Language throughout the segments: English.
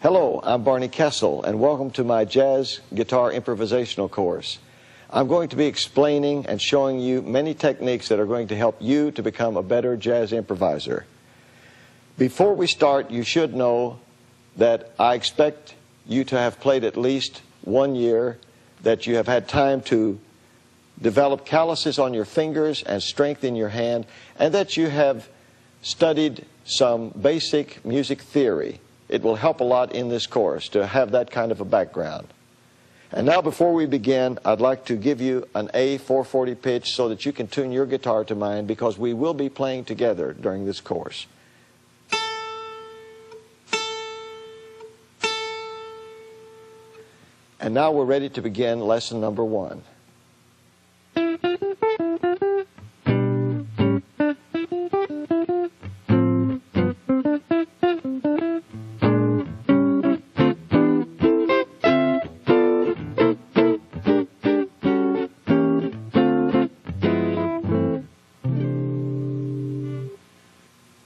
Hello, I'm Barney Kessel, and welcome to my jazz guitar improvisational course. I'm going to be explaining and showing you many techniques that are going to help you to become a better jazz improviser. Before we start, you should know that I expect you to have played at least 1 year, that you have had time to develop calluses on your fingers and strength in your hand, and that you have studied some basic music theory. It will help a lot in this course to have that kind of a background. And now, before we begin, I'd like to give you an A440 pitch so that you can tune your guitar to mine, because we will be playing together during this course. And now we're ready to begin lesson number 1.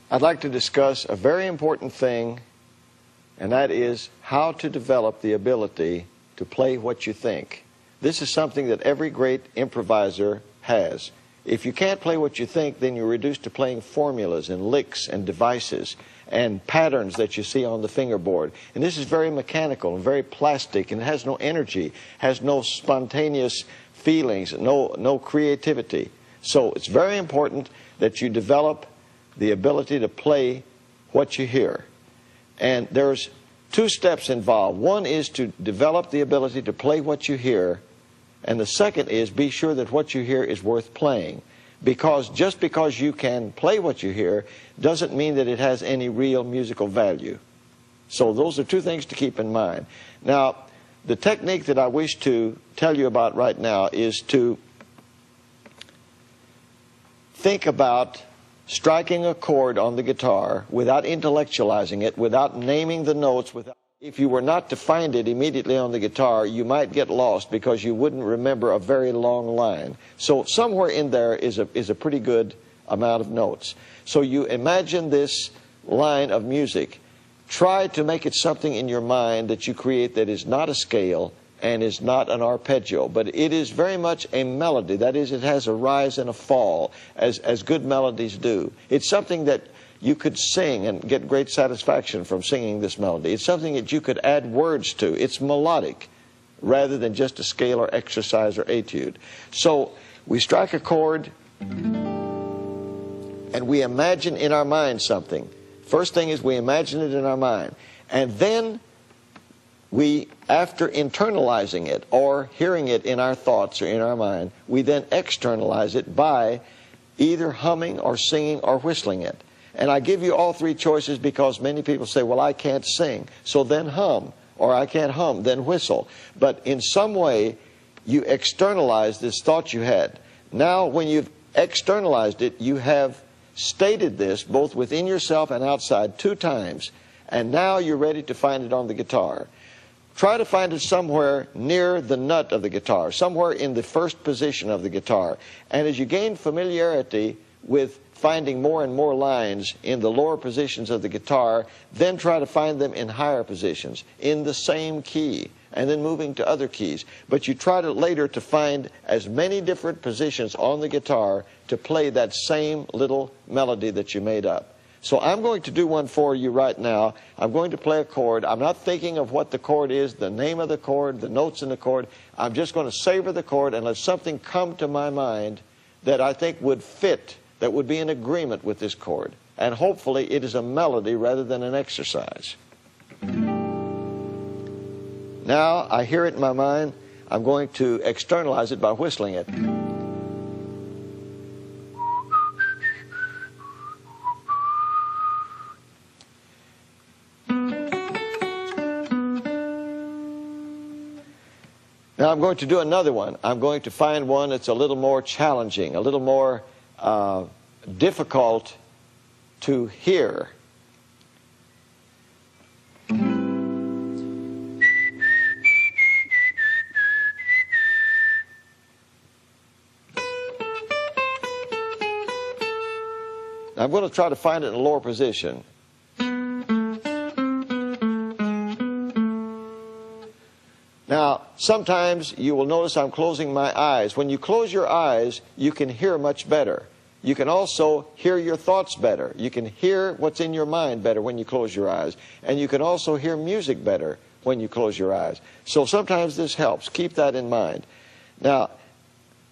I'd like to discuss a very important thing, and that is how to develop the ability to play what you think. This is something that every great improviser has. If you can't play what you think, then you're reduced to playing formulas and licks and devices and patterns that you see on the fingerboard. And this is very mechanical and very plastic, and it has no energy, has no spontaneous feelings, no creativity. So it's very important that you develop the ability to play what you hear. And there's 2 steps involved. One is to develop the ability to play what you hear, and the second is be sure that what you hear is worth playing. Because just because you can play what you hear doesn't mean that it has any real musical value. So those are 2 things to keep in mind. Now, the technique that I wish to tell you about right now is to think about striking a chord on the guitar without intellectualizing it, without naming the notes. If you were not to find it immediately on the guitar, you might get lost because you wouldn't remember a very long line. So somewhere in there is a pretty good amount of notes. So you imagine this line of music. Try to make it something in your mind that you create that is not a scale and is not an arpeggio, but it is very much a melody. That is, it has a rise and a fall, as good melodies do. It's something that you could sing and get great satisfaction from singing this melody. It's something that you could add words to. It's melodic rather than just a scale or exercise or etude. So we strike a chord and we imagine in our mind something. First thing is we imagine it in our mind, and then we, after internalizing it or hearing it in our thoughts or in our mind, we then externalize it by either humming or singing or whistling it. And I give you all 3 choices because many people say, well, I can't sing, so then hum, or I can't hum, then whistle. But in some way, you externalize this thought you had. Now, when you've externalized it, you have stated this both within yourself and outside 2 times, and now you're ready to find it on the guitar. Try to find it somewhere near the nut of the guitar, somewhere in the first position of the guitar. And as you gain familiarity with finding more and more lines in the lower positions of the guitar, then try to find them in higher positions, in the same key, and then moving to other keys. But you try to later to find as many different positions on the guitar to play that same little melody that you made up. So I'm going to do one for you right now. I'm going to play a chord. I'm not thinking of what the chord is, the name of the chord, the notes in the chord. I'm just going to savor the chord and let something come to my mind that I think would fit, that would be in agreement with this chord. And hopefully it is a melody rather than an exercise. Now I hear it in my mind. I'm going to externalize it by whistling it. Now I'm going to do another one. I'm going to find one that's a little more challenging, a little more difficult to hear. I'm going to try to find it in a lower position. sometimes you will notice I'm closing my eyes. When you close your eyes, you can hear much better. You can also hear your thoughts better. You can hear what's in your mind better when you close your eyes. And you can also hear music better when you close your eyes. So sometimes this helps. Keep that in mind. Now,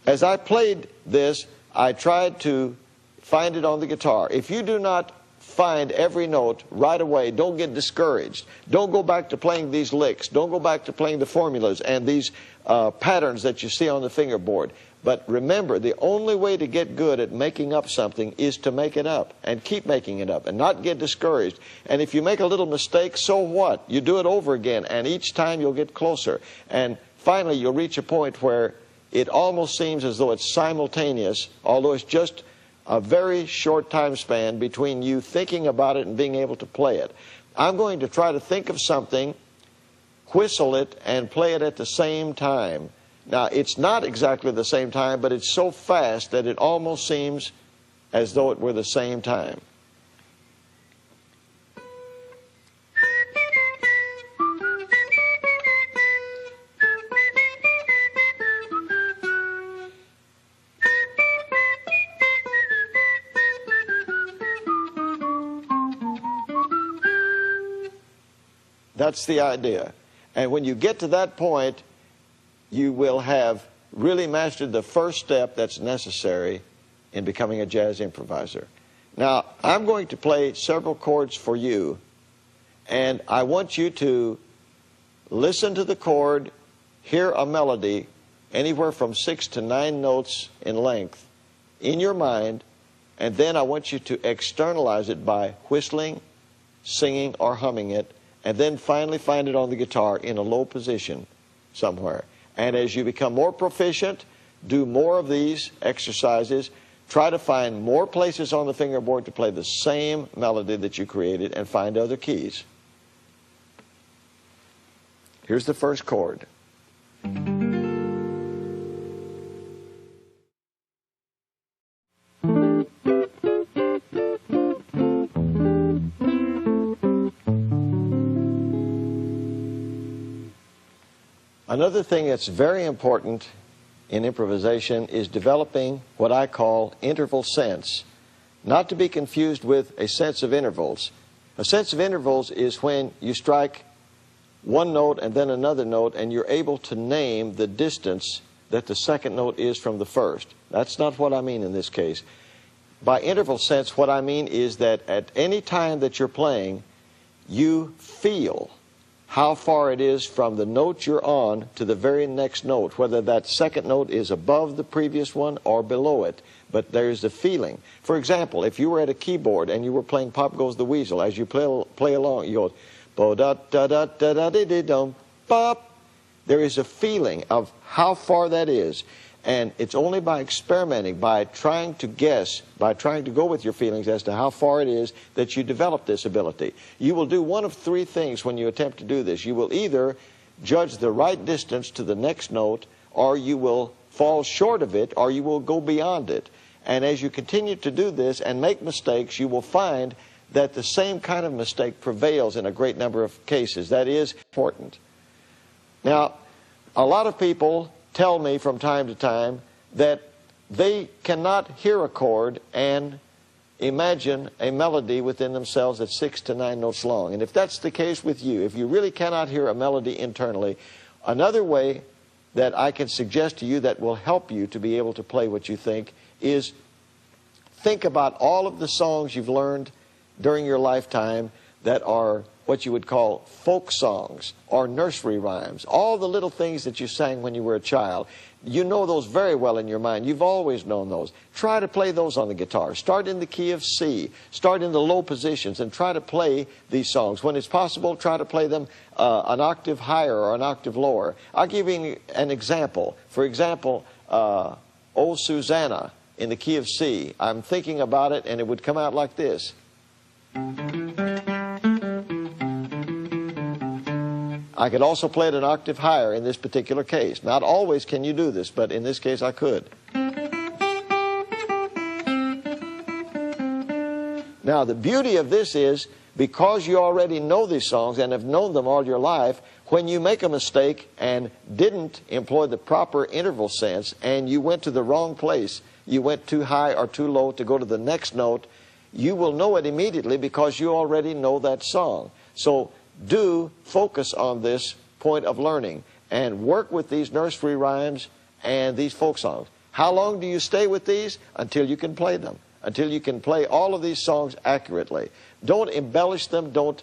as I played this, I tried to find it on the guitar. If you do not find every note right away, don't get discouraged. Don't go back to playing these licks. Don't go back to playing the formulas and these patterns that you see on the fingerboard. But remember, the only way to get good at making up something is to make it up and keep making it up and not get discouraged. And if you make a little mistake, so what? You do it over again, and each time you'll get closer. And finally, you'll reach a point where it almost seems as though it's simultaneous, although it's just a very short time span between you thinking about it and being able to play it. I'm going to try to think of something, whistle it, and play it at the same time. Now, it's not exactly the same time, but it's so fast that it almost seems as though it were the same time. That's the idea. And when you get to that point, you will have really mastered the first step that's necessary in becoming a jazz improviser. Now, I'm going to play several chords for you, and I want you to listen to the chord, hear a melody, anywhere from 6 to 9 notes in length, in your mind, and then I want you to externalize it by whistling, singing, or humming it, and then finally find it on the guitar in a low position somewhere. And as you become more proficient, do more of these exercises. Try to find more places on the fingerboard to play the same melody that you created and find other keys. Here's the first chord. Another thing that's very important in improvisation is developing what I call interval sense, not to be confused with a sense of intervals. A sense of intervals is when you strike one note and then another note and you're able to name the distance that the second note is from the first. That's not what I mean in this case. By interval sense, what I mean is that at any time that you're playing, you feel how far it is from the note you're on to the very next note, whether that second note is above the previous one or below it. But there's a feeling. For example, if you were at a keyboard and you were playing Pop Goes the Weasel, as you play along, you go, bo-da-da-da-da-da-dee-dum, pop. There is a feeling of how far that is. And it's only by experimenting, by trying to guess, by trying to go with your feelings as to how far it is that you develop this ability. You will do one of three things when you attempt to do this. You will either judge the right distance to the next note, or you will fall short of it, or you will go beyond it. And as you continue to do this and make mistakes, you will find that the same kind of mistake prevails in a great number of cases. That is important. Now, a lot of people tell me from time to time that they cannot hear a chord and imagine a melody within themselves that's 6 to 9 notes long. And if that's the case with you, if you really cannot hear a melody internally, another way that I can suggest to you that will help you to be able to play what you think is think about all of the songs you've learned during your lifetime that are what you would call folk songs or nursery rhymes, all the little things that you sang when you were a child. You know those very well in your mind. You've always known those. Try to play those on the guitar. Start in the key of C. Start in the low positions and try to play these songs. When it's possible, try to play them an octave higher or an octave lower. I'll give you an example. For example, O Susanna in the key of C. I'm thinking about it and it would come out like this. I could also play it an octave higher in this particular case. Not always can you do this, but in this case I could. Now the beauty of this is because you already know these songs and have known them all your life, when you make a mistake and didn't employ the proper interval sense and you went to the wrong place, you went too high or too low to go to the next note, you will know it immediately because you already know that song. So do focus on this point of learning and work with these nursery rhymes and these folk songs. How long do you stay with these? Until you can play them. Until you can play all of these songs accurately. Don't embellish them. Don't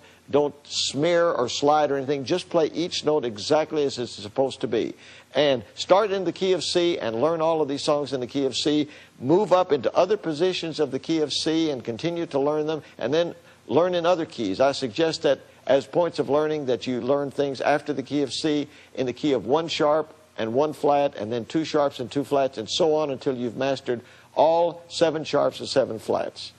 smear or slide or anything. Just play each note exactly as it's supposed to be. And start in the key of C and learn all of these songs in the key of C. Move up into other positions of the key of C and continue to learn them. And then learn in other keys. I suggest that as points of learning that you learn things after the key of C in the key of 1 sharp and 1 flat, and then 2 sharps and 2 flats, and so on until you've mastered all 7 sharps and 7 flats.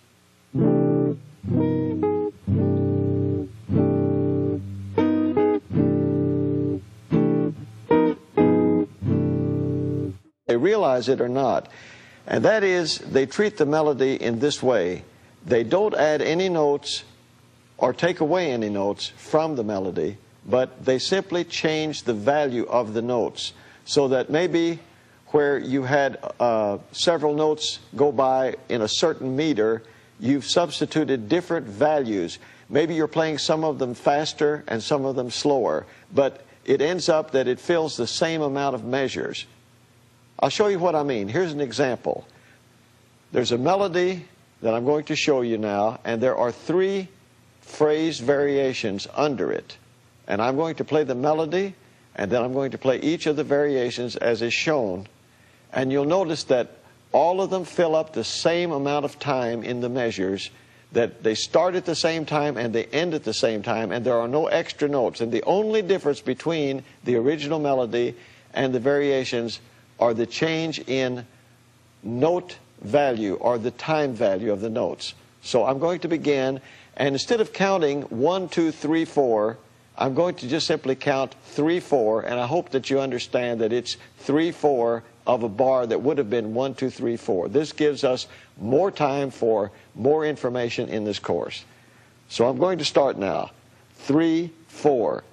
They realize it or not, and that is they treat the melody in this way. They don't add any notes or take away any notes from the melody, but they simply change the value of the notes, so that maybe where you had several notes go by in a certain meter, you've substituted different values. Maybe you're playing some of them faster and some of them slower, but it ends up that it fills the same amount of measures. I'll show you what I mean. Here's an example. There's a melody that I'm going to show you now, and there are 3 phrase variations under it. And I'm going to play the melody, and then I'm going to play each of the variations as is shown. And you'll notice that all of them fill up the same amount of time in the measures, that they start at the same time and they end at the same time, and there are no extra notes. And the only difference between the original melody and the variations are the change in note value or the time value of the notes. So I'm going to begin, and instead of counting 1, 2, 3, 4, I'm going to just simply count 3, 4, and I hope that you understand that it's 3, 4 of a bar that would have been 1, 2, 3, 4. This gives us more time for more information in this course. So I'm going to start now. 3, 4.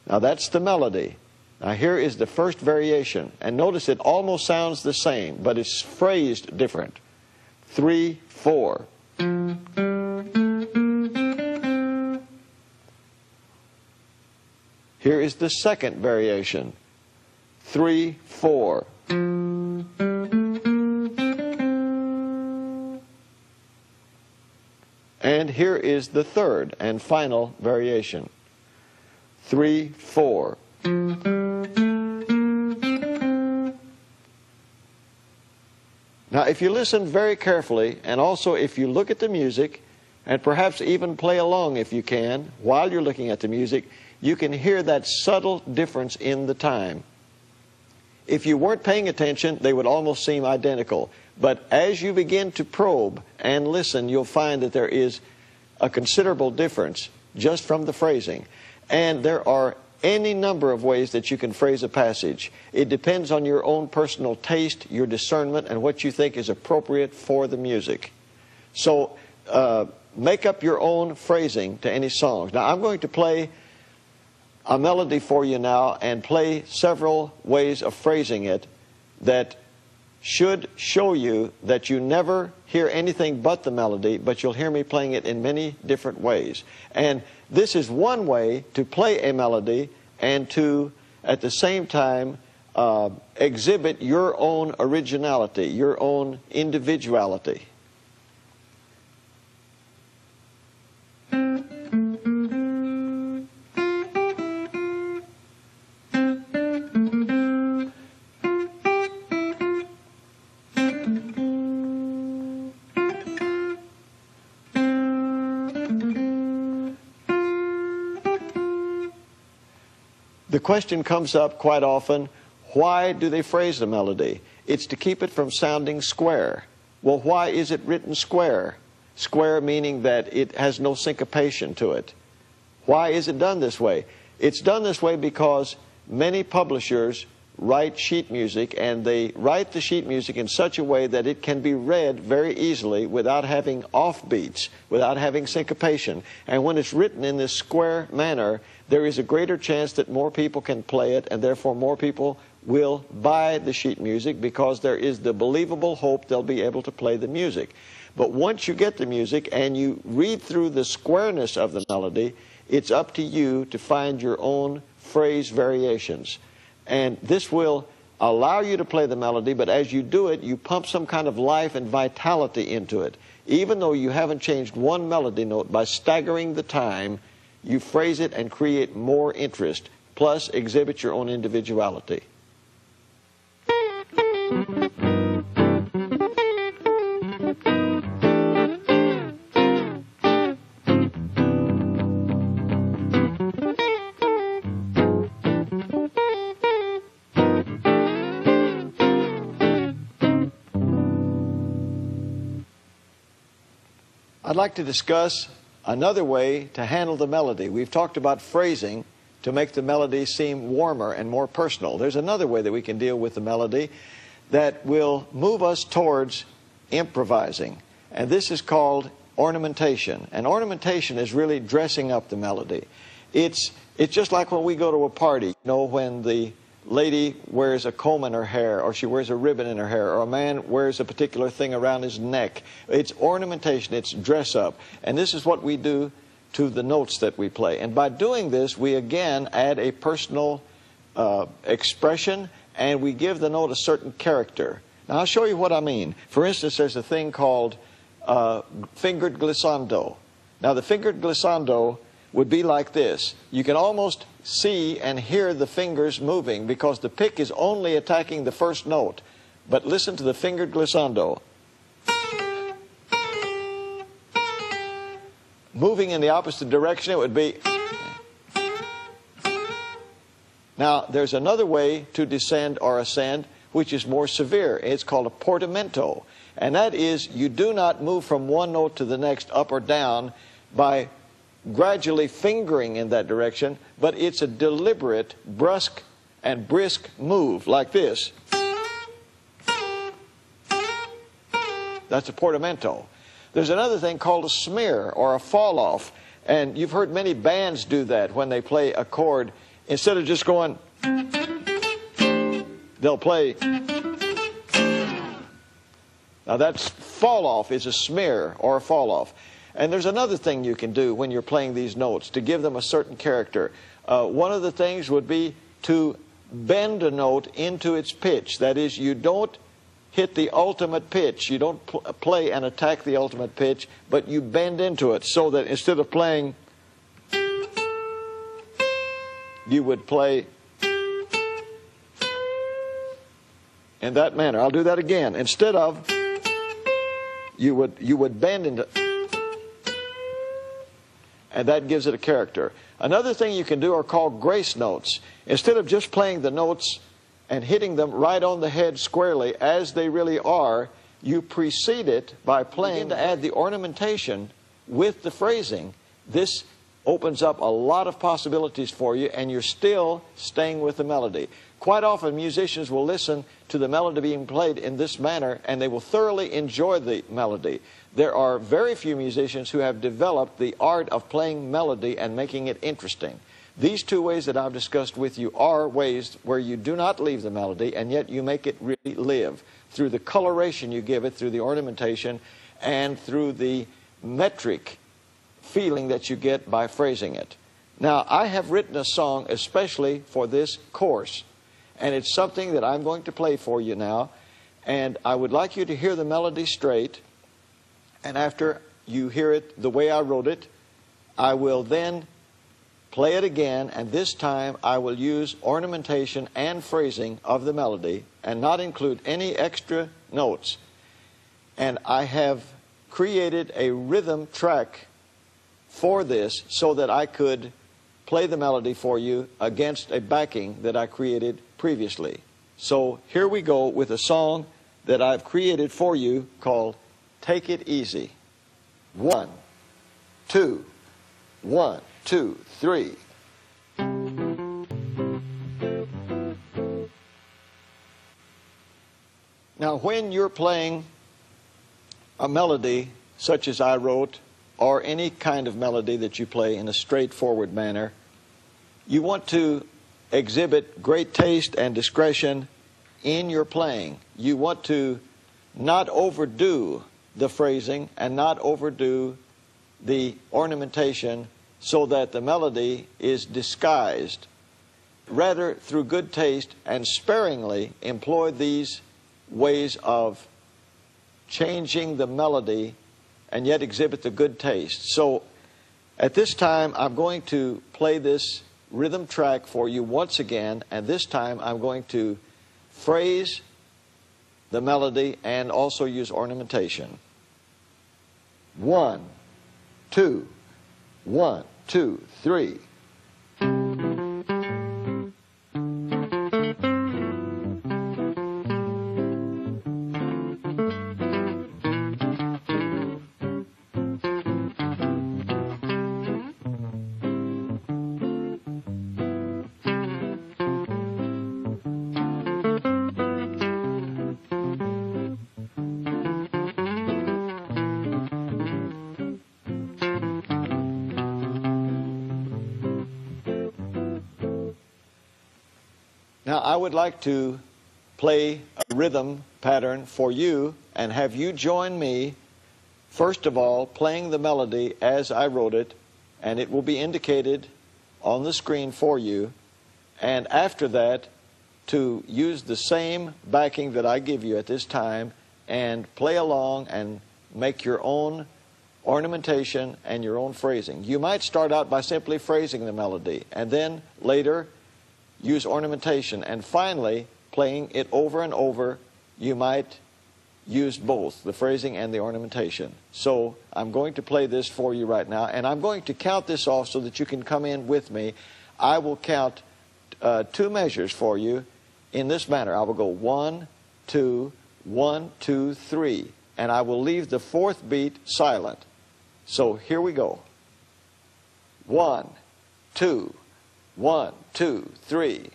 Now that's the melody. Now here is the first variation, and notice it almost sounds the same, but it's phrased different. 3, 4. Here is the second variation. 3, 4. And here is the third and final variation. 3, 4. Now, if you listen very carefully, and also if you look at the music, and perhaps even play along if you can, while you're looking at the music, you can hear that subtle difference in the time. If you weren't paying attention, they would almost seem identical. But as you begin to probe and listen, you'll find that there is a considerable difference just from the phrasing. And there are any number of ways that you can phrase a passage. It depends on your own personal taste, your discernment, and what you think is appropriate for the music. So make up your own phrasing to any songs. Now I'm going to play a melody for you now and play several ways of phrasing it that should show you that you never hear anything but the melody, but you'll hear me playing it in many different ways. And this is one way to play a melody and to, at the same time, exhibit your own originality, your own individuality. The question comes up quite often, why do they phrase the melody? It's to keep it from sounding square. Well, why is it written square? Square meaning that it has no syncopation to it. Why is it done this way? It's done this way because many publishers write sheet music, and they write the sheet music in such a way that it can be read very easily without having offbeats, without having syncopation. And when it's written in this square manner, there is a greater chance that more people can play it, and therefore more people will buy the sheet music, because there is the believable hope they'll be able to play the music. But once you get the music and you read through the squareness of the melody, it's up to you to find your own phrase variations. And this will allow you to play the melody, but as you do it, you pump some kind of life and vitality into it. Even though you haven't changed one melody note, by staggering the time, you phrase it and create more interest, plus exhibit your own individuality. I'd like to discuss another way to handle the melody. We've talked about phrasing to make the melody seem warmer and more personal. There's another way that we can deal with the melody that will move us towards improvising, and this is called ornamentation. And ornamentation is really dressing up the melody. It's just like when we go to a party, you know, when the lady wears a comb in her hair, or she wears a ribbon in her hair, or a man wears a particular thing around his neck. It's ornamentation, it's dress up. And this is what we do to the notes that we play. And by doing this, we again add a personal expression, and we give the note a certain character. Now I'll show you what I mean. For instance, there's a thing called fingered glissando. Now the fingered glissando would be like this. You can almost see and hear the fingers moving because the pick is only attacking the first note. But listen to the fingered glissando. Moving in the opposite direction, it would be. Now, there's another way to descend or ascend, which is more severe. It's called a portamento. And that is, you do not move from one note to the next, up or down, by gradually fingering in that direction, but it's a deliberate, brusque, and brisk move, like this. That's a portamento. There's another thing called a smear, or a fall-off, and you've heard many bands do that when they play a chord. Instead of just going, they'll play. Now that's fall-off is a smear or a fall-off. And there's another thing you can do when you're playing these notes to give them a certain character. One of the things would be to bend a note into its pitch. That is, you don't hit the ultimate pitch. You don't play and attack the ultimate pitch, but you bend into it so that instead of playing, you would play in that manner. I'll do that again. Instead of, you would bend into, and that gives it a character. Another thing you can do are called grace notes. Instead of just playing the notes and hitting them right on the head squarely as they really are, you precede it by playing to add the ornamentation with the phrasing. This opens up a lot of possibilities for you, and you're still staying with the melody. Quite often musicians will listen to the melody being played in this manner, and they will thoroughly enjoy the melody. There are very few musicians who have developed the art of playing melody and making it interesting. These two ways that I've discussed with you are ways where you do not leave the melody, and yet you make it really live through the coloration you give it, through the ornamentation, and through the metric feeling that you get by phrasing it. Now, I have written a song especially for this course, and it's something that I'm going to play for you now, and I would like you to hear the melody straight, and after you hear it the way I wrote it, I will then play it again, and this time I will use ornamentation and phrasing of the melody and not include any extra notes. And I have created a rhythm track for this so that I could play the melody for you against a backing that I created previously. So here we go with a song that I've created for you called Take It Easy. 1, 2, 1, 2, 3. Now, when you're playing a melody such as I wrote, or any kind of melody that you play in a straightforward manner, you want to exhibit great taste and discretion in your playing. You want to not overdo the phrasing and not overdo the ornamentation so that the melody is disguised. Rather, through good taste and sparingly employ these ways of changing the melody and yet exhibit the good taste. So at this time, I'm going to play this rhythm track for you once again, and this time I'm going to phrase the melody and also use ornamentation. 1, 2, 1, 2, 3. Now, I would like to play a rhythm pattern for you and have you join me, first of all, playing the melody as I wrote it, and it will be indicated on the screen for you. And after that, to use the same backing that I give you at this time and play along and make your own ornamentation and your own phrasing. You might start out by simply phrasing the melody, and then later use ornamentation, and finally, playing it over and over, you might use both, the phrasing and the ornamentation. So I'm going to play this for you right now, and I'm going to count this off so that you can come in with me. I will count 2 measures for you in this manner. I will go 1, 2, 1, 2, 3, and I will leave the 4th beat silent. So here we go. 1, 2, 1, 2, 3.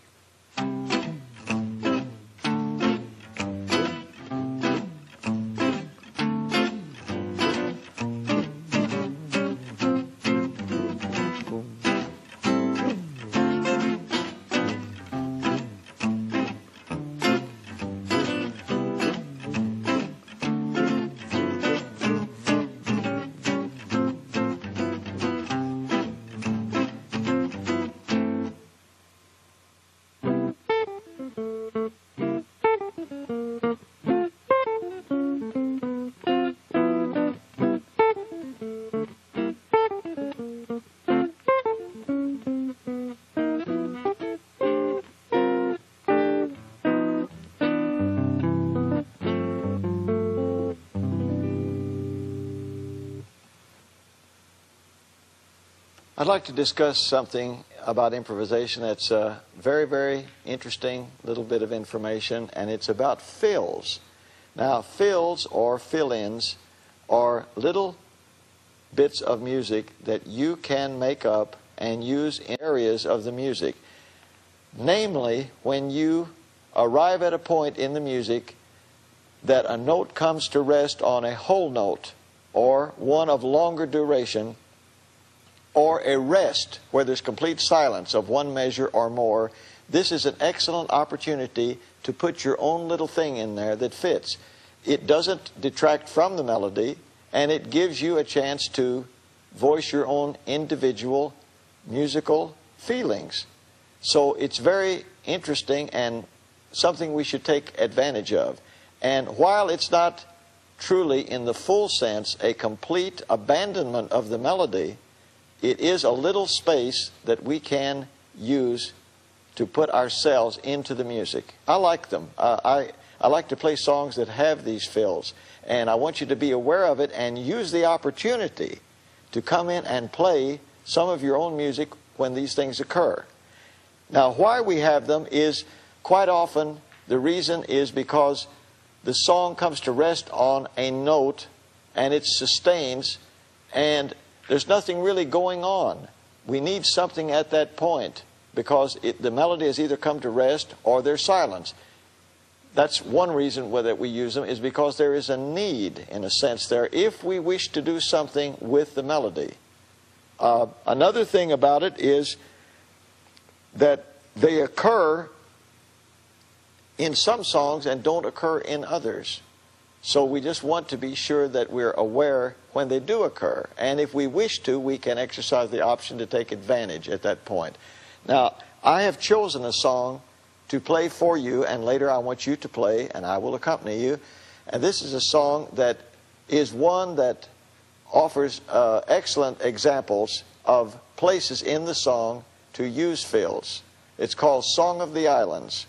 I'd like to discuss something about improvisation that's a very, very interesting little bit of information, and it's about fills. Now, fills or fill-ins are little bits of music that you can make up and use in areas of the music. Namely, when you arrive at a point in the music that a note comes to rest on a whole note, or one of longer duration, or a rest where there's complete silence of one measure or more, this is an excellent opportunity to put your own little thing in there that fits. It doesn't detract from the melody, and it gives you a chance to voice your own individual musical feelings. So it's very interesting and something we should take advantage of. And while it's not truly, in the full sense, a complete abandonment of the melody, it is a little space that we can use to put ourselves into the music. I like them. I like to play songs that have these fills, and I want you to be aware of it and use the opportunity to come in and play some of your own music when these things occur. Now, why we have them is quite often the reason is because the song comes to rest on a note and it sustains, and there's nothing really going on. We need something at that point because the melody has either come to rest or there's silence. That's one reason that we use them, is because there is a need, in a sense, there, if we wish to do something with the melody. Another thing about it is that they occur in some songs and don't occur in others. So we just want to be sure that we're aware when they do occur. And if we wish to, we can exercise the option to take advantage at that point. Now, I have chosen a song to play for you, and later I want you to play, and I will accompany you. And this is a song that is one that offers excellent examples of places in the song to use fills. It's called Song of the Islands,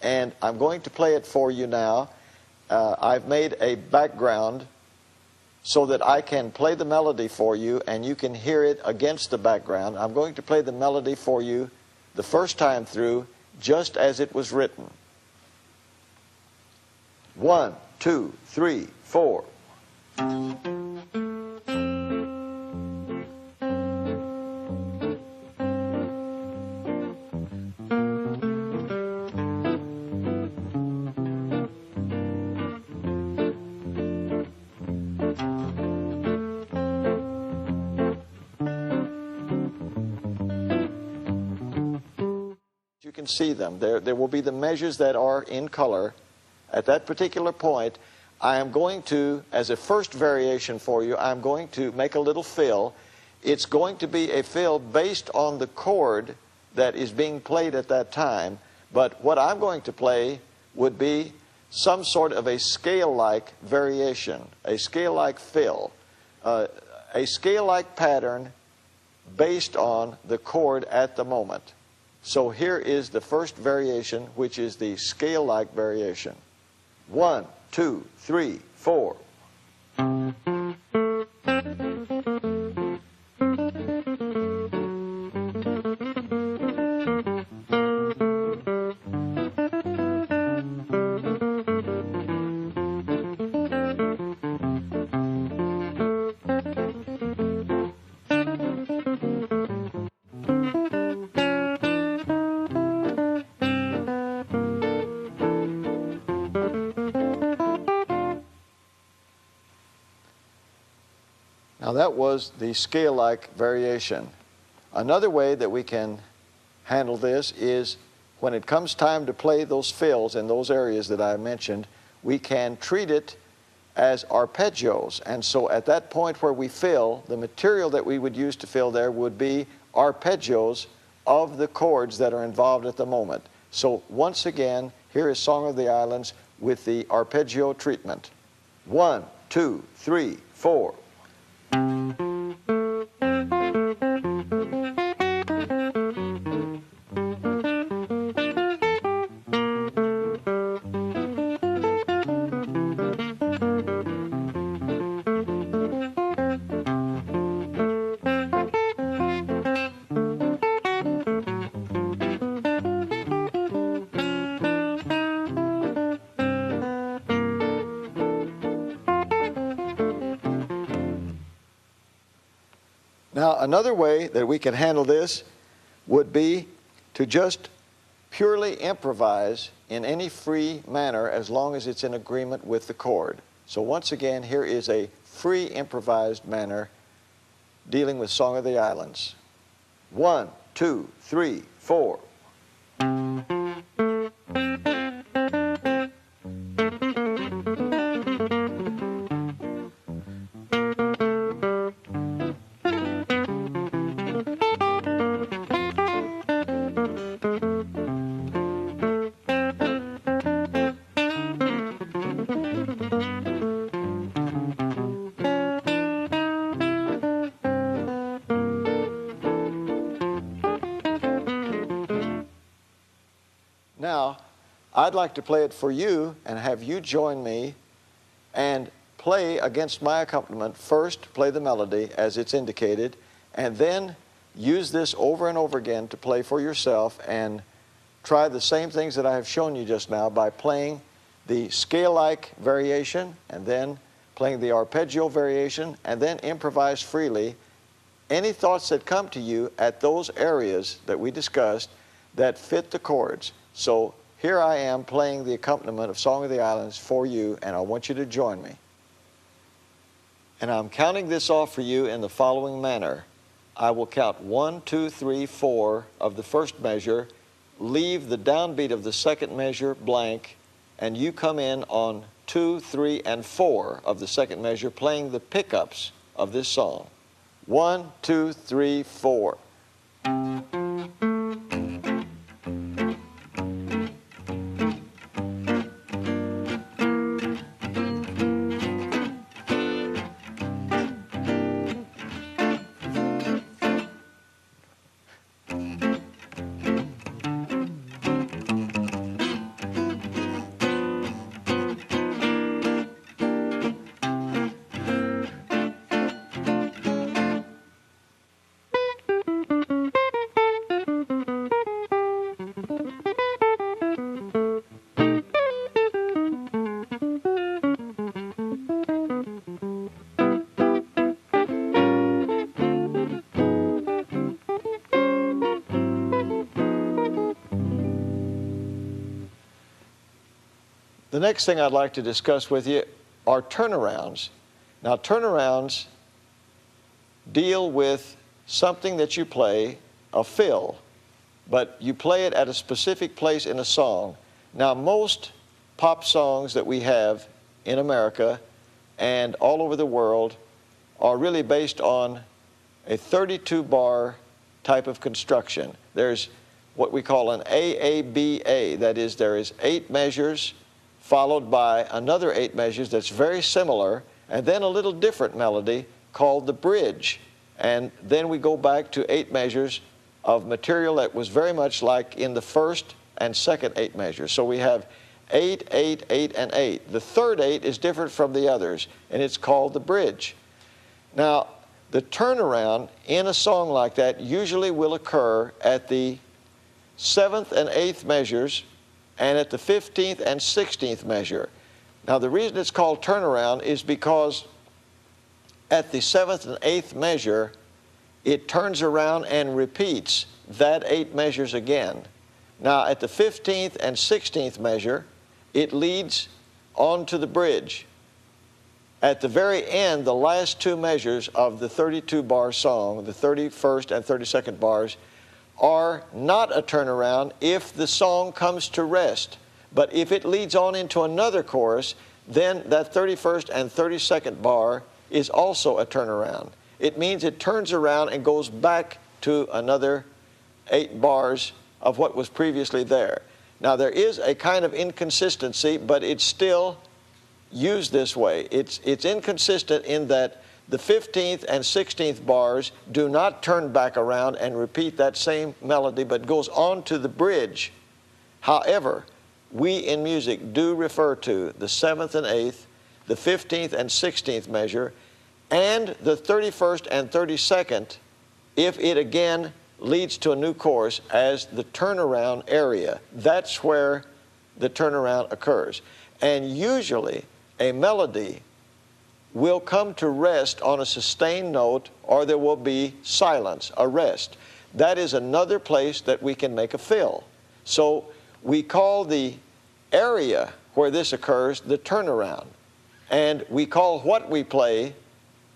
and I'm going to play it for you now. I've made a background so that I can play the melody for you and you can hear it against the background. I'm going to play the melody for you the first time through, just as it was written. 1, 2, 3, 4. You can see them. There will be the measures that are in color. At that particular point, I am going to, as a first variation for you, I'm going to make a little fill. It's going to be a fill based on the chord that is being played at that time, but what I'm going to play would be some sort of a scale-like variation, a scale-like fill, a scale-like pattern based on the chord at the moment. So here is the first variation, which is the scale-like variation. 1, 2, 3, 4. Now that was the scale-like variation. Another way that we can handle this is when it comes time to play those fills in those areas that I mentioned, we can treat it as arpeggios. And so at that point where we fill, the material that we would use to fill there would be arpeggios of the chords that are involved at the moment. So once again, here is Song of the Islands with the arpeggio treatment. 1, 2, 3, 4. Now, another way that we can handle this would be to just purely improvise in any free manner as long as it's in agreement with the chord. So once again, here is a free improvised manner dealing with Song of the Islands. 1, 2, 3, 4. Now, I'd like to play it for you and have you join me and play against my accompaniment. First, play the melody as it's indicated, and then use this over and over again to play for yourself and try the same things that I have shown you just now by playing the scale-like variation and then playing the arpeggio variation and then improvise freely any thoughts that come to you at those areas that we discussed that fit the chords. So here I am playing the accompaniment of Song of the Islands for you, and I want you to join me. And I'm counting this off for you in the following manner. I will count 1, 2, 3, 4 of the first measure, leave the downbeat of the second measure blank, and you come in on 2, 3, and 4 of the second measure, playing the pickups of this song. 1, 2, 3, 4. The next thing I'd like to discuss with you are turnarounds. Now, turnarounds deal with something that you play, a fill, but you play it at a specific place in a song. Now, most pop songs that we have in America and all over the world are really based on a 32-bar type of construction. There's what we call an AABA, that is, there is 8 measures followed by another 8 measures that's very similar, and then a little different melody called the bridge. And then we go back to 8 measures of material that was very much like in the first and second 8 measures. So we have 8, 8, 8, and 8. The third 8 is different from the others, and it's called the bridge. Now, the turnaround in a song like that usually will occur at the 7th and 8th measures and at the 15th and 16th measure. Now, the reason it's called turnaround is because at the 7th and 8th measure, it turns around and repeats that 8 measures again. Now, at the 15th and 16th measure, it leads on to the bridge. At the very end, the last 2 measures of the 32-bar song, the 31st and 32nd bars, are not a turnaround if the song comes to rest. But if it leads on into another chorus, then that 31st and 32nd bar is also a turnaround. It means it turns around and goes back to another 8 bars of what was previously there. Now, there is a kind of inconsistency, but it's still used this way. It's inconsistent in that the 15th and 16th bars do not turn back around and repeat that same melody, but goes on to the bridge. However, we in music do refer to the 7th and 8th, the 15th and 16th measure, and the 31st and 32nd, if it again leads to a new chorus, as the turnaround area. That's where the turnaround occurs. And usually, a melody will come to rest on a sustained note, or there will be silence, a rest. That is another place that we can make a fill. So we call the area where this occurs the turnaround. And we call what we play,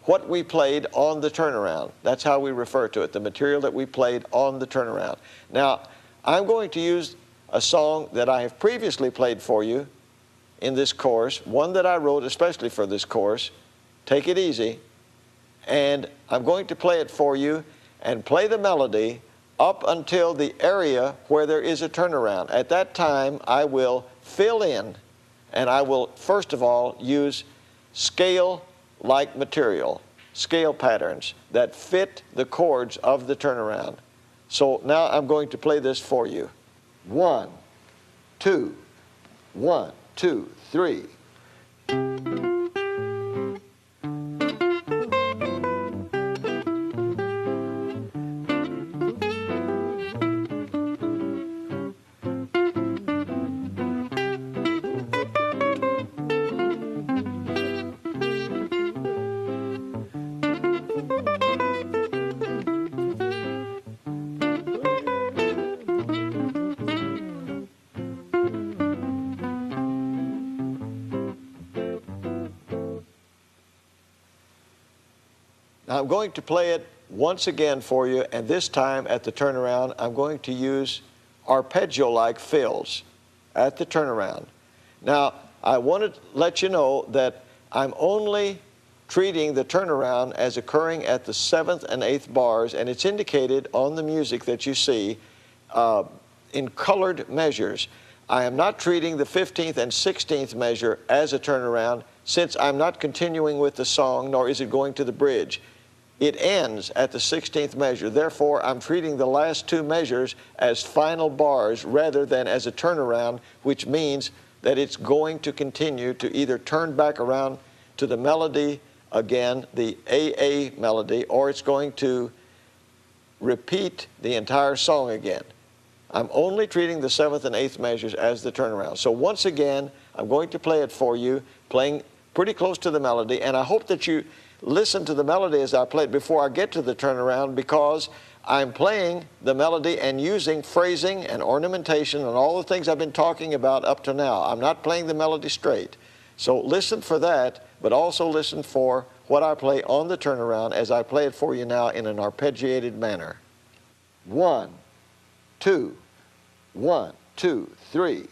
what we played on the turnaround. That's how we refer to it, the material that we played on the turnaround. Now, I'm going to use a song that I have previously played for you in this course, one that I wrote especially for this course. Take it easy. And I'm going to play it for you and play the melody up until the area where there is a turnaround. At that time, I will fill in, and I will, first of all, use scale-like material, scale patterns that fit the chords of the turnaround. So now I'm going to play this for you. 1, 2, 1, 2, 3. Now I'm going to play it once again for you, and this time at the turnaround, I'm going to use arpeggio-like fills at the turnaround. Now, I want to let you know that I'm only treating the turnaround as occurring at the 7th and 8th bars, and it's indicated on the music that you see in colored measures. I am not treating the 15th and 16th measure as a turnaround, since I'm not continuing with the song, nor is it going to the bridge. It ends at the 16th measure. Therefore, I'm treating the last two measures as final bars rather than as a turnaround, which means that it's going to continue to either turn back around to the melody again, the AA melody, or it's going to repeat the entire song again. I'm only treating the 7th and 8th measures as the turnaround. So once again, I'm going to play it for you, playing pretty close to the melody, and I hope that you listen to the melody as I play it before I get to the turnaround, because I'm playing the melody and using phrasing and ornamentation and all the things I've been talking about up to now. I'm not playing the melody straight. So listen for that, but also listen for what I play on the turnaround as I play it for you now in an arpeggiated manner. 1, 2, 1, 2, 3.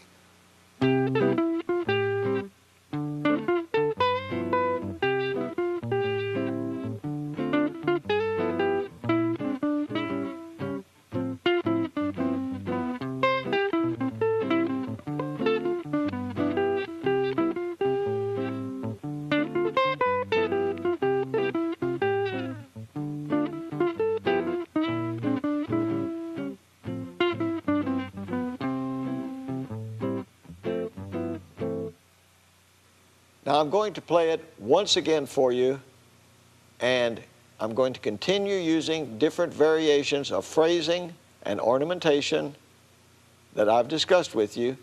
Now I'm going to play it once again for you, and I'm going to continue using different variations of phrasing and ornamentation that I've discussed with you.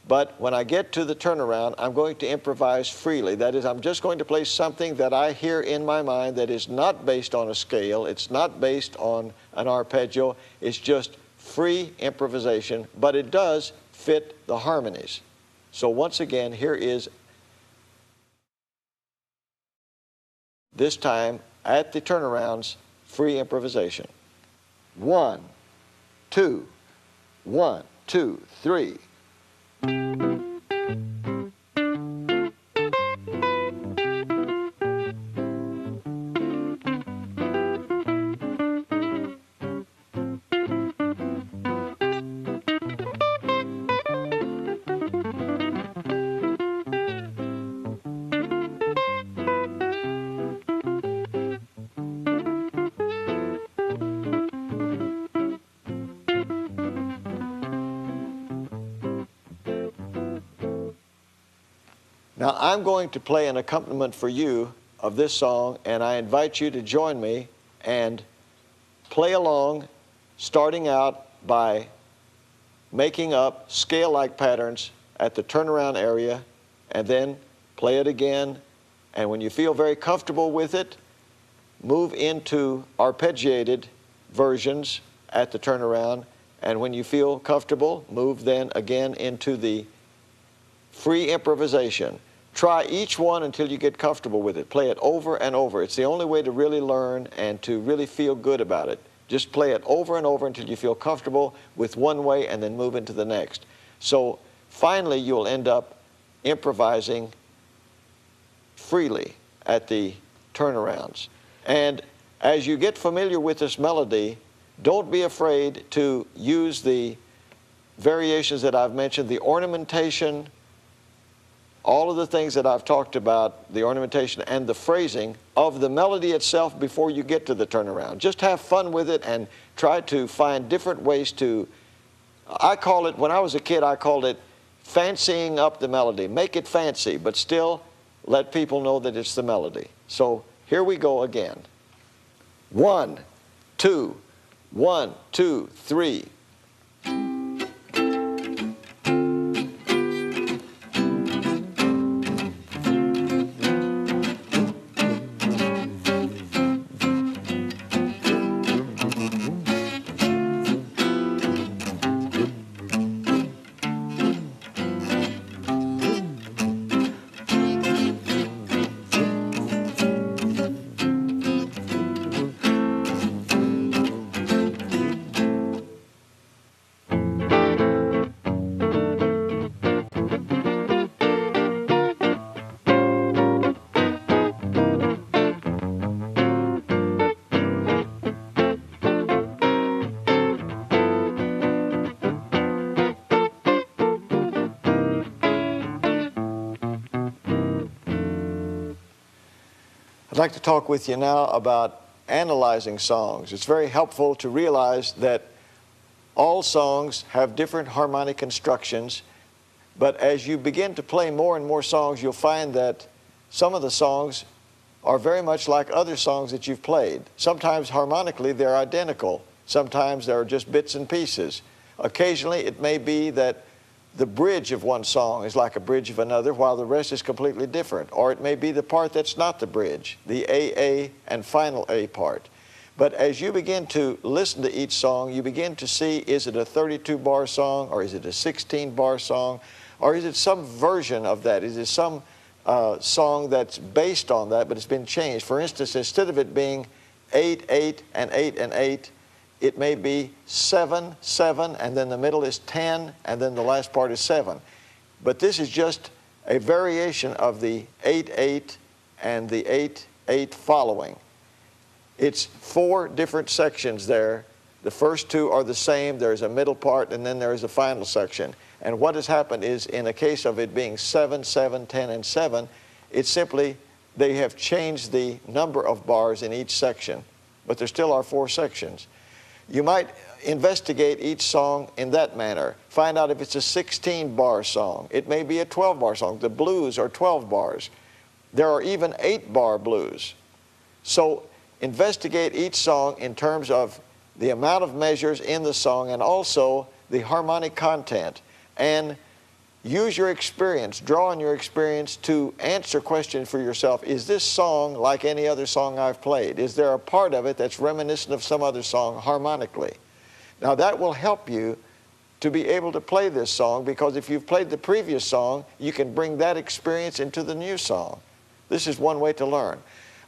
But when I get to the turnaround, I'm going to improvise freely. That is, I'm just going to play something that I hear in my mind that is not based on a scale. It's not based on an arpeggio. It's just free improvisation, but it does fit the harmonies. So once again, here is, this time at the turnarounds, free improvisation. 1, 2, 1, 2, 3. Now I'm going to play an accompaniment for you of this song, and I invite you to join me and play along, starting out by making up scale-like patterns at the turnaround area, and then play it again, and when you feel very comfortable with it, move into arpeggiated versions at the turnaround, and when you feel comfortable, move then again into the free improvisation. Try each one until you get comfortable with it. Play it over and over. It's the only way to really learn and to really feel good about it. Just play it over and over until you feel comfortable with one way, and then move into the next. So finally you'll end up improvising freely at the turnarounds. And as you get familiar with this melody, don't be afraid to use the variations that I've mentioned, the ornamentation, all of the things that I've talked about, the ornamentation and the phrasing of the melody itself before you get to the turnaround. Just have fun with it and try to find different ways to, I call it, when I was a kid, I called it fancying up the melody. Make it fancy, but still let people know that it's the melody. So here we go again. 1, 2, 1, 2, 3. I'd like to talk with you now about analyzing songs. It's very helpful to realize that all songs have different harmonic constructions, but as you begin to play more and more songs, you'll find that some of the songs are very much like other songs that you've played. Sometimes harmonically they're identical. Sometimes they're just bits and pieces. Occasionally it may be that the bridge of one song is like a bridge of another, while the rest is completely different. Or it may be the part that's not the bridge, the AA and final A part. But as you begin to listen to each song, you begin to see, is it a 32-bar song, or is it a 16-bar song, or is it some version of that? Is it some song that's based on that, but it's been changed? For instance, instead of it being 8, 8, and 8, and 8, it may be 7, 7, and then the middle is 10, and then the last part is 7. But this is just a variation of the 8, 8, and the 8, 8 following. It's 4 different sections there. The first 2 are the same. There's a middle part, and then there's a final section. And what has happened is, in the case of it being 7, 7, 10, and 7, it's simply they have changed the number of bars in each section, but there still are 4 sections. You might investigate each song in that manner. Find out if it's a 16-bar song. It may be a 12-bar song. The blues are 12 bars. There are even 8-bar blues. So investigate each song in terms of the amount of measures in the song and also the harmonic content. And use your experience, draw on your experience to answer questions for yourself. Is this song like any other song I've played? Is there a part of it that's reminiscent of some other song harmonically? Now that will help you to be able to play this song, because if you've played the previous song, you can bring that experience into the new song. This is one way to learn.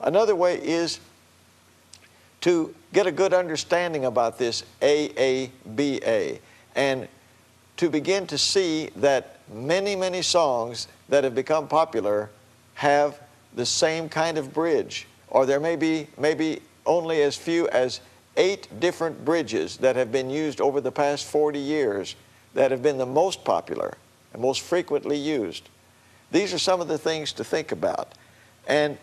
Another way is to get a good understanding about this AABA, and to begin to see that many, many songs that have become popular have the same kind of bridge, or there may be maybe only as few as 8 different bridges that have been used over the past 40 years that have been the most popular and most frequently used. These are some of the things to think about. And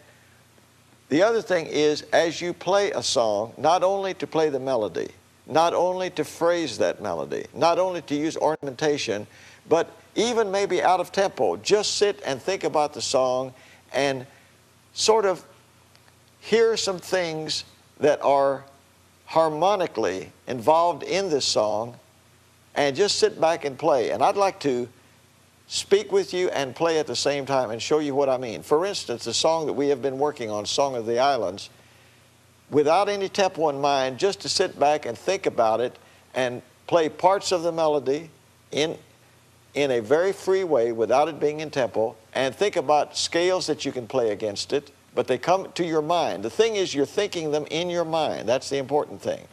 the other thing is, as you play a song, not only to play the melody, not only to phrase that melody, not only to use ornamentation, but even maybe out of tempo, just sit and think about the song and sort of hear some things that are harmonically involved in this song, and just sit back and play. And I'd like to speak with you and play at the same time and show you what I mean. For instance, the song that we have been working on, Song of the Islands, without any tempo in mind, just to sit back and think about it and play parts of the melody in a very free way without it being in tempo, and think about scales that you can play against it, but they come to your mind. The thing is, you're thinking them in your mind. That's the important thing.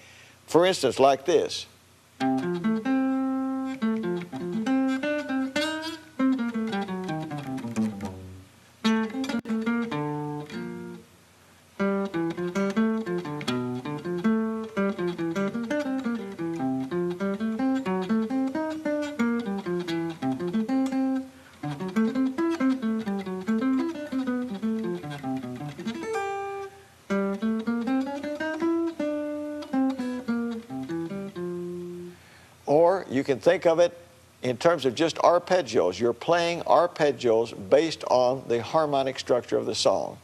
For instance, like this. Or you can think of it in terms of just arpeggios. You're playing arpeggios based on the harmonic structure of the song.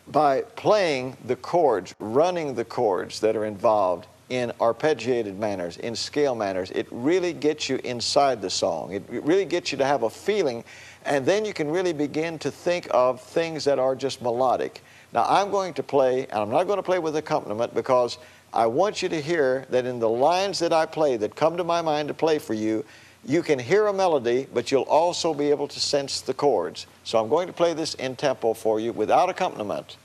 By playing the chords, running the chords that are involved in arpeggiated manners, in scale manners, it really gets you inside the song. It really gets you to have a feeling, and then you can really begin to think of things that are just melodic. Now I'm going to play, and I'm not going to play with accompaniment, because I want you to hear that in the lines that I play that come to my mind to play for you, you can hear a melody, but you'll also be able to sense the chords. So I'm going to play this in tempo for you without accompaniment.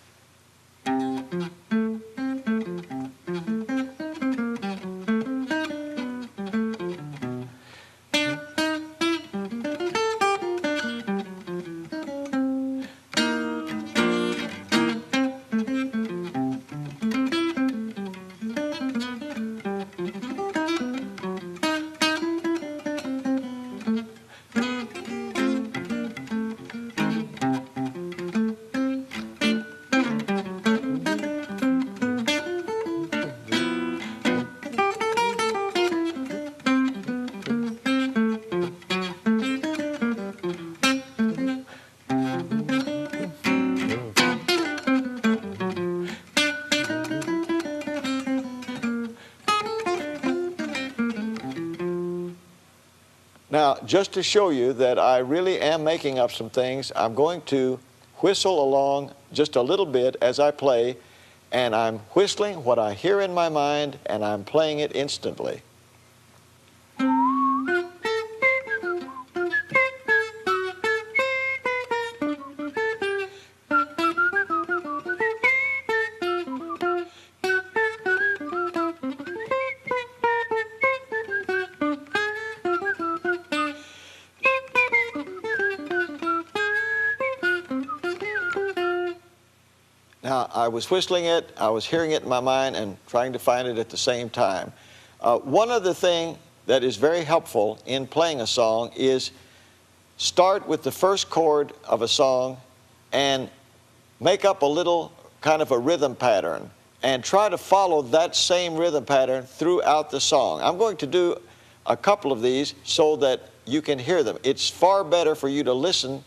just to show you that I really am making up some things, I'm going to whistle along just a little bit as I play, and I'm whistling what I hear in my mind, and I'm playing it instantly. Now, I was whistling it, I was hearing it in my mind and trying to find it at the same time. One other thing that is very helpful in playing a song is start with the first chord of a song and make up a little kind of a rhythm pattern and try to follow that same rhythm pattern throughout the song. I'm going to do a couple of these so that you can hear them. It's far better for you to listen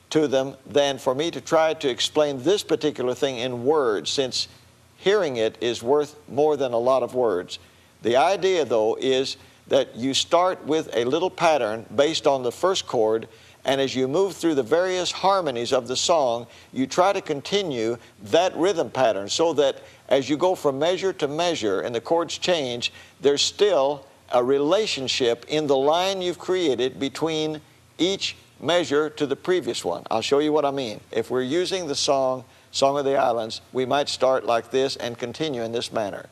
to them than for me to try to explain this particular thing in words, since hearing it is worth more than a lot of words. The idea, though, is that you start with a little pattern based on the first chord, and as you move through the various harmonies of the song, you try to continue that rhythm pattern so that as you go from measure to measure and the chords change, there's still a relationship in the line you've created between each measure to the previous one. I'll show you what I mean. If we're using the song, Song of the Islands, we might start like this and continue in this manner.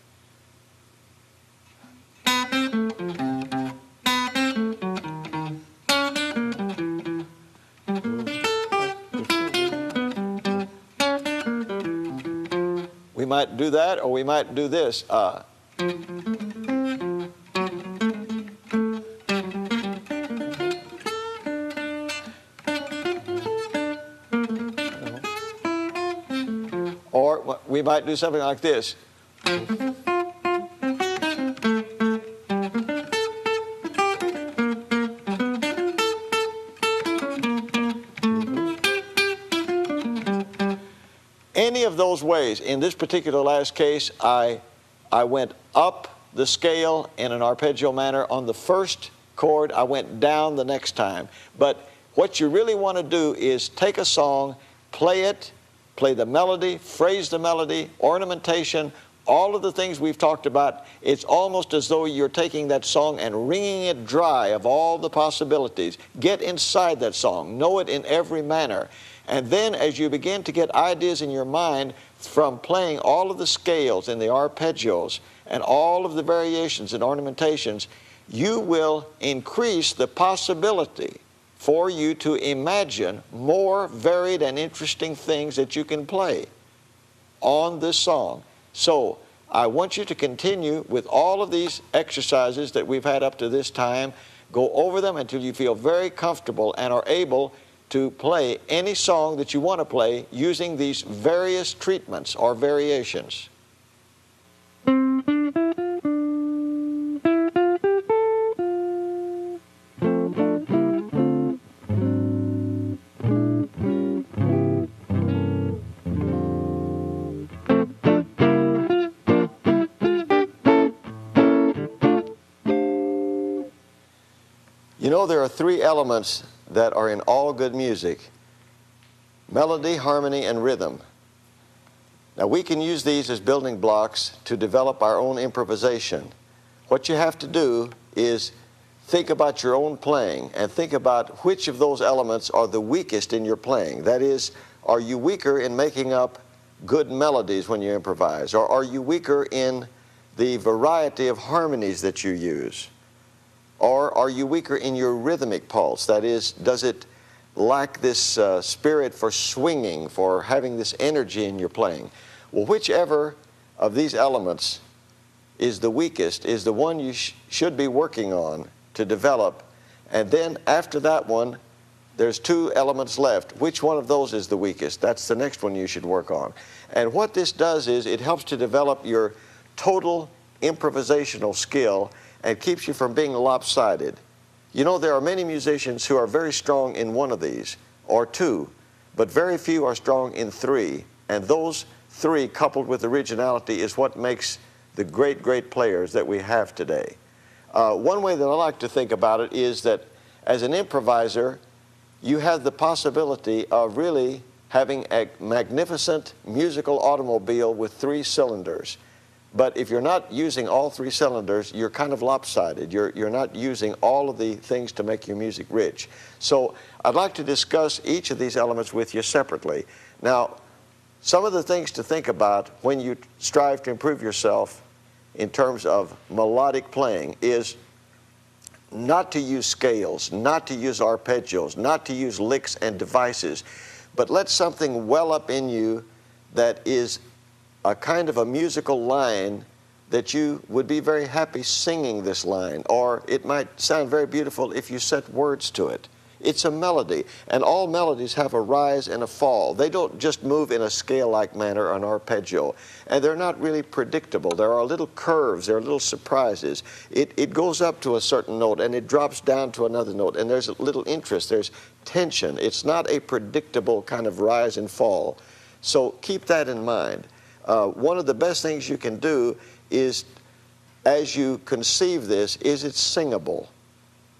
We might do that, or we might do this. Or we might do something like this. Any of those ways. In this particular last case, I went up the scale in an arpeggio manner. On the first chord, I went down the next time. But what you really want to do is take a song, play it, play the melody, phrase the melody, ornamentation, all of the things we've talked about. It's almost as though you're taking that song and wringing it dry of all the possibilities. Get inside that song. Know it in every manner. And then as you begin to get ideas in your mind from playing all of the scales and the arpeggios and all of the variations and ornamentations, you will increase the possibility for you to imagine more varied and interesting things that you can play on this song. So I want you to continue with all of these exercises that we've had up to this time. Go over them until you feel very comfortable and are able to play any song that you want to play using these various treatments or variations. You know, there are three elements that are in all good music: melody, harmony, and rhythm. Now, we can use these as building blocks to develop our own improvisation. What you have to do is think about your own playing and think about which of those elements are the weakest in your playing. That is, are you weaker in making up good melodies when you improvise? Or are you weaker in the variety of harmonies that you use? Or are you weaker in your rhythmic pulse? That is, does it lack this spirit for swinging, for having this energy in your playing? Well, whichever of these elements is the weakest is the one you should be working on to develop. And then after that one, there's two elements left. Which one of those is the weakest? That's the next one you should work on. And what this does is it helps to develop your total improvisational skill and keeps you from being lopsided. You know, there are many musicians who are very strong in one of these, or two, but very few are strong in three. And those three, coupled with originality, is what makes the great, great players that we have today. One way that I like to think about it is that as an improviser, you have the possibility of really having a magnificent musical automobile with 3 cylinders. But if you're not using all 3 cylinders, you're kind of lopsided. You're not using all of the things to make your music rich. So I'd like to discuss each of these elements with you separately. Now, some of the things to think about when you strive to improve yourself in terms of melodic playing is not to use scales, not to use arpeggios, not to use licks and devices, but let something well up in you that is a kind of a musical line that you would be very happy singing this line, or it might sound very beautiful if you set words to it. It's a melody, and all melodies have a rise and a fall. They don't just move in a scale-like manner or an arpeggio, and they're not really predictable. There are little curves, there are little surprises. It goes up to a certain note, and it drops down to another note, and there's a little interest, there's tension. It's not a predictable kind of rise and fall. So keep that in mind. One of the best things you can do is, as you conceive this, is it singable?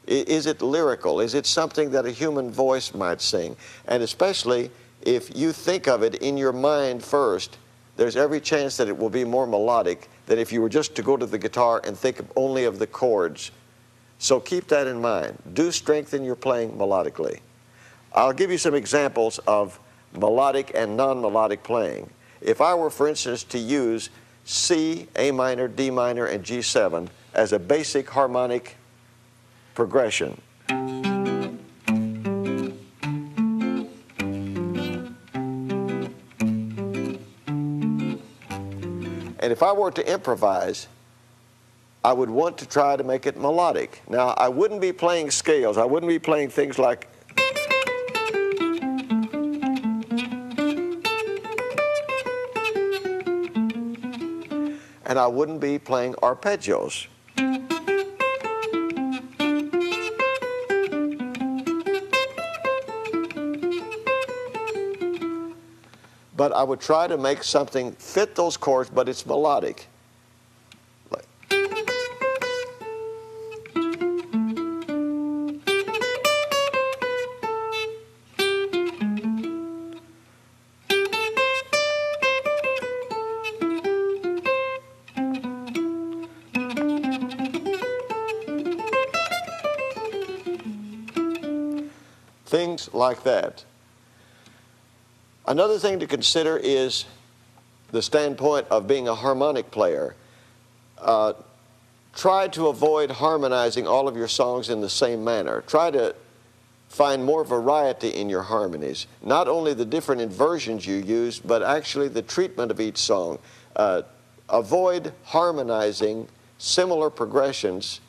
Is it lyrical? Is it something that a human voice might sing? And especially if you think of it in your mind first, there's every chance that it will be more melodic than if you were just to go to the guitar and think only of the chords. So keep that in mind. Do strengthen your playing melodically. I'll give you some examples of melodic and non-melodic playing. If I were, for instance, to use C, A minor, D minor, and G7 as a basic harmonic progression. And if I were to improvise, I would want to try to make it melodic. Now, I wouldn't be playing scales. I wouldn't be playing things like and I wouldn't be playing arpeggios. But I would try to make something fit those chords, but it's melodic. Things like that. Another thing to consider is the standpoint of being a harmonic player. Try to avoid harmonizing all of your songs in the same manner. Try to find more variety in your harmonies. Not only the different inversions you use, but actually the treatment of each song. Avoid harmonizing similar progressions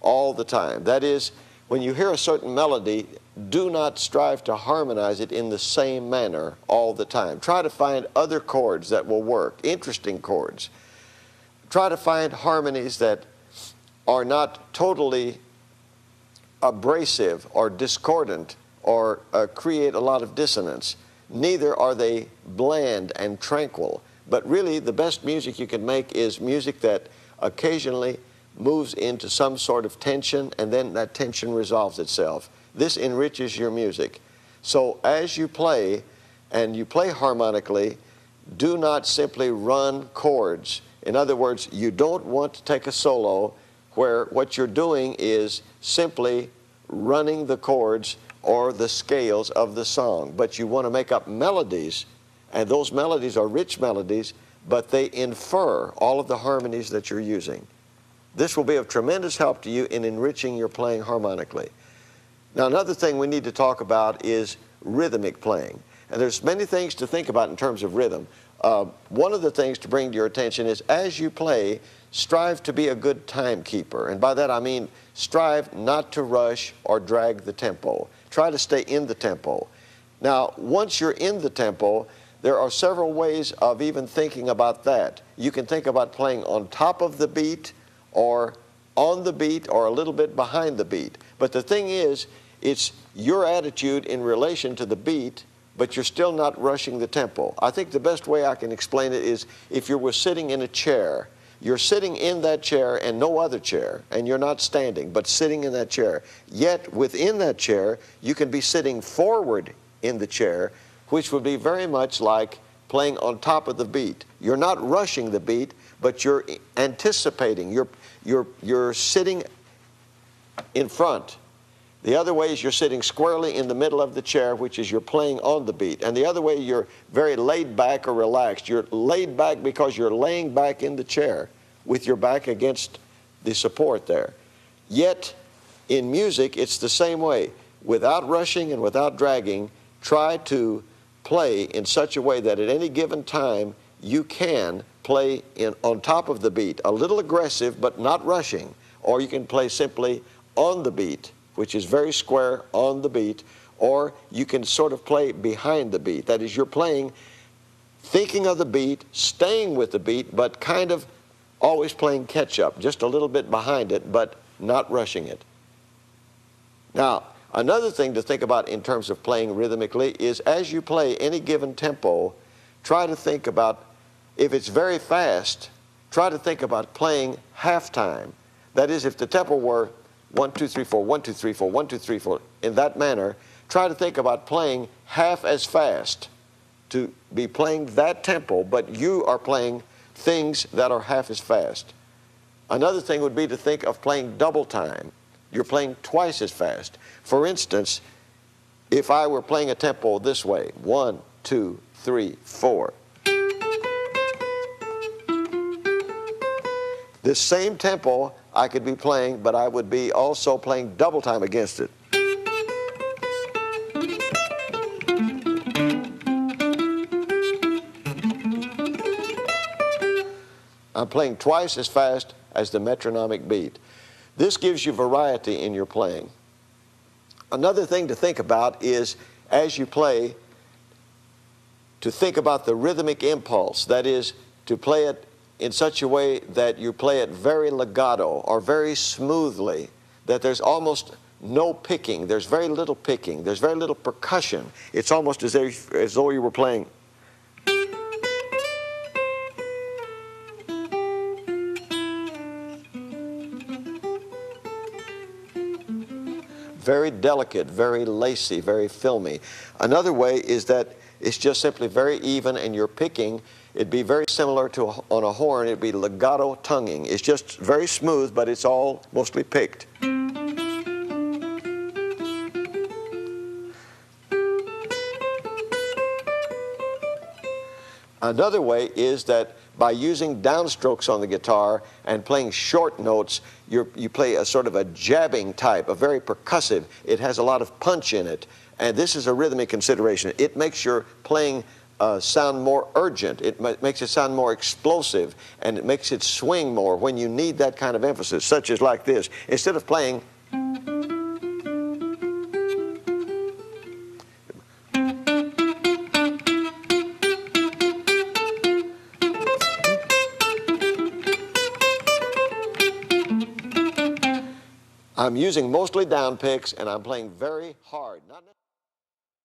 all the time. That is, when you hear a certain melody, do not strive to harmonize it in the same manner all the time. Try to find other chords that will work, interesting chords. Try to find harmonies that are not totally abrasive or discordant or create a lot of dissonance. Neither are they bland and tranquil. But really, the best music you can make is music that occasionally moves into some sort of tension, and then that tension resolves itself. This enriches your music. So as you play, and you play harmonically, do not simply run chords. In other words, you don't want to take a solo where what you're doing is simply running the chords or the scales of the song. But you want to make up melodies, and those melodies are rich melodies, but they infer all of the harmonies that you're using. This will be of tremendous help to you in enriching your playing harmonically. Now, another thing we need to talk about is rhythmic playing. And there's many things to think about in terms of rhythm. One of the things to bring to your attention is, as you play, strive to be a good timekeeper. And by that I mean strive not to rush or drag the tempo. Try to stay in the tempo. Now, once you're in the tempo, there are several ways of even thinking about that. You can think about playing on top of the beat, or on the beat, or a little bit behind the beat. But the thing is, it's your attitude in relation to the beat, but you're still not rushing the tempo. I think the best way I can explain it is, if you were sitting in a chair, you're sitting in that chair and no other chair, and you're not standing, but sitting in that chair. Yet within that chair, you can be sitting forward in the chair, which would be very much like playing on top of the beat. You're not rushing the beat, but you're anticipating. You're sitting in front. The other way is you're sitting squarely in the middle of the chair, which is you're playing on the beat. And the other way, you're very laid back or relaxed. You're laid back because you're laying back in the chair with your back against the support there. Yet, in music, it's the same way. Without rushing and without dragging, try to play in such a way that at any given time, you can play on top of the beat, a little aggressive, but not rushing. Or you can play simply on the beat, which is very square on the beat, or you can sort of play behind the beat. That is, you're playing, thinking of the beat, staying with the beat, but kind of always playing catch-up, just a little bit behind it, but not rushing it. Now, another thing to think about in terms of playing rhythmically is as you play any given tempo, try to think about, if it's very fast, try to think about playing half time. That is, if the tempo were 1, 2, 3, 4, 1, 2, 3, 4, 1, 2, 3, 4, in that manner, try to think about playing half as fast, to be playing that tempo, but you are playing things that are half as fast. Another thing would be to think of playing double time. You're playing twice as fast. For instance, if I were playing a tempo this way, 1, 2, 3, 4. This same tempo I could be playing, but I would be also playing double time against it. I'm playing twice as fast as the metronomic beat. This gives you variety in your playing. Another thing to think about is, as you play, to think about the rhythmic impulse. That is, to play it in such a way that you play it very legato or very smoothly, that there's almost no picking. There's very little picking. There's very little percussion. It's almost as though you were playing. Very delicate, very lacy, very filmy. Another way is that it's just simply very even, and you're picking. It'd be very similar to on a horn. It'd be legato tonguing. It's just very smooth, but it's all mostly picked. Another way is that by using downstrokes on the guitar and playing short notes, you play a sort of a jabbing type, a very percussive. It has a lot of punch in it, and this is a rhythmic consideration. It makes your playing sound more urgent. It makes it sound more explosive, and it makes it swing more when you need that kind of emphasis, such as like this. Instead of playing I'm using mostly down picks, and I'm playing very hard. Not